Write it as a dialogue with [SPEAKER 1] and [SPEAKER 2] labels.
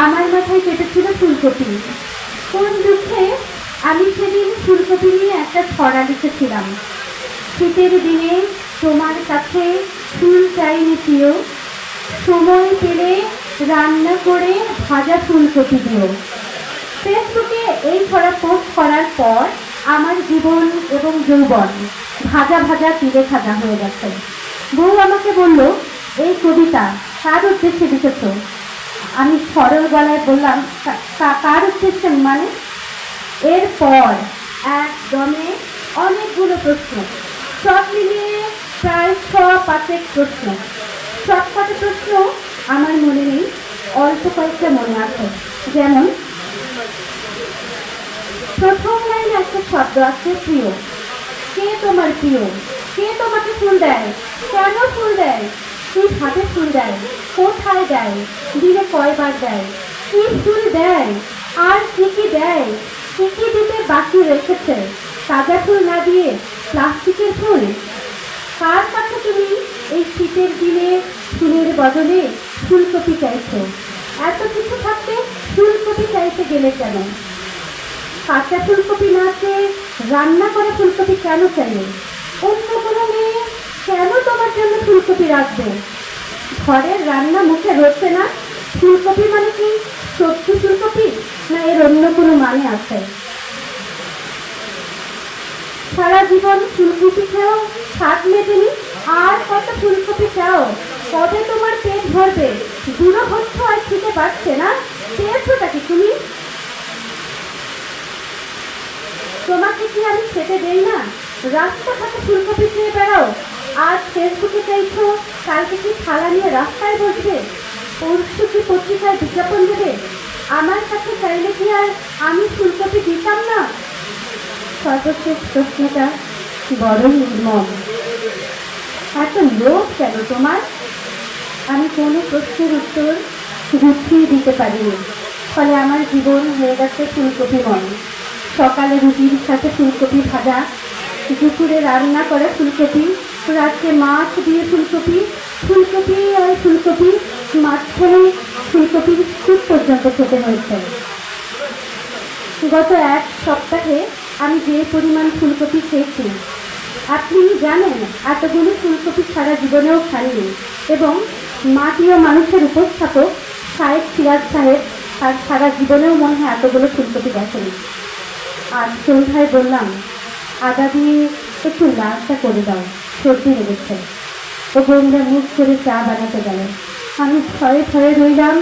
[SPEAKER 1] আমার মাথায় চেপেছিল ফুলকপি। কোন দুঃখে আমি সেদিন ফুলকপি নিয়ে একটা ছড়া লিখেছিলাম। শীতের দিনে তোমার কাছে ফুল চাইনি প্রিয়, সময় পেলে রান্না করে ভাজা ফুলকপি দিও। ফেসবুকে এই ছড়া পোস্ট করার পর আমার জীবন এবং যৌবন ভাজা ভাজা তিলে খাজা হয়ে গেছে। বউ আমাকে বলল, এই কবিতা কার উদ্দেশ্যে লিখেছ? আমি সরল গলায় বললাম, কার উদ্দেশ্যে মানে? এরপর একদমে অনেকগুলো প্রশ্ন, সব মিলিয়ে প্রায় 6-5 প্রশ্ন। সবকটা প্রশ্ন আমার মনে নেই, অল্প কয়েকটা মনে আছে। যেমন প্রথম লাইনে একটা শব্দ আছে প্রিয়। কে তোমার প্রিয়? কে তোমাকে ফুল দেয়? কেন ফুল দেয়? কিভাবে ফুল দেয়? কোথায় দেয়? দিনে কয়বার দেয়? কি ফুল দেয়? আর কি কি দেয়? কি কি দিতে বাকি রেখেছে? তাজা ফুল না দিয়ে প্লাস্টিকের ফুল? কার কাছে তুমি এই শীতের দিনে ফুলের বদলে ফুলকপি চাইছো? এত কিছু থাকতে ফুলকপি চাইতে গেলে কেন? কাঁচা ফুলকপি না চেয়ে রান্না করা ফুলকপি কেন চাইলে? অন্য কোনো মেয়ে কেন তোমার জন্য ফুলকপি রাখবে? ঘরের রান্না মুখে ধরছে না? ফুলকপি মানে কি সত্যি ফুলকপি, না এর অন্য কোনো মানে আছে? সারা জীবন ফুলকপি খেয়েও স্বাদ মেটেনি, আর কত ফুলকপি চাও? কবে তোমার পেট ভরবে? বুড়ো হচ্ছ আর খেতে পারছে না, পেয়েছোটা কি তুমি? তোমাকে কি আমি খেতে দেই না? রাস্তাঘাটে ফুলকপি খেয়ে বেড়াও, আজ ফেসবুকে চাইছো, কালকে কি থালা নিয়ে রাস্তায় বসবে? পরশু কি পত্রিকায় বিজ্ঞাপন দেবে? আমার কাছে চাইলে কি আর আমি ফুলকপি দিতাম না? সর্বশেষ প্রশ্নটা বড় নির্মম। এত লোভ কেন তোমার? আমি কোনো প্রশ্নের উত্তর গুছিয়ে দিতে পারিনি, ফলে আমার জীবন হয়ে গেছে ফুলকপিময়। সকালে রুটির সাথে ফুলকপি ভাজা, দুপুরে রান্না করে ফুলকপি, রাত্রে মাছ দিয়ে ফুলকপি, ফুলকপি আর ফুলকপি, মাঝখানে ফুলকপির স্যুপ পর্যন্ত খেতে হয়েছে। গত 1 সপ্তাহে আমি যে পরিমাণ ফুলকপি খেয়েছি আপনি জানেন, এতগুলো ফুলকপি সারা জীবনেও খাননি। এবং মাটি ও মানুষের উপস্থাপক সাহেব সিরাজ সাহেব তার সারা জীবনেও মনে হয় এতগুলো ফুলকপি দেখেনি। আজ সন্ধ্যায় বললাম, আদা দিয়ে একটু লালটা করে দাও, সর্দি লেগেছে। ও বোনরা মুখ করে চা বানাতে গেল। আমি ভয়ে ভয়ে রইলাম,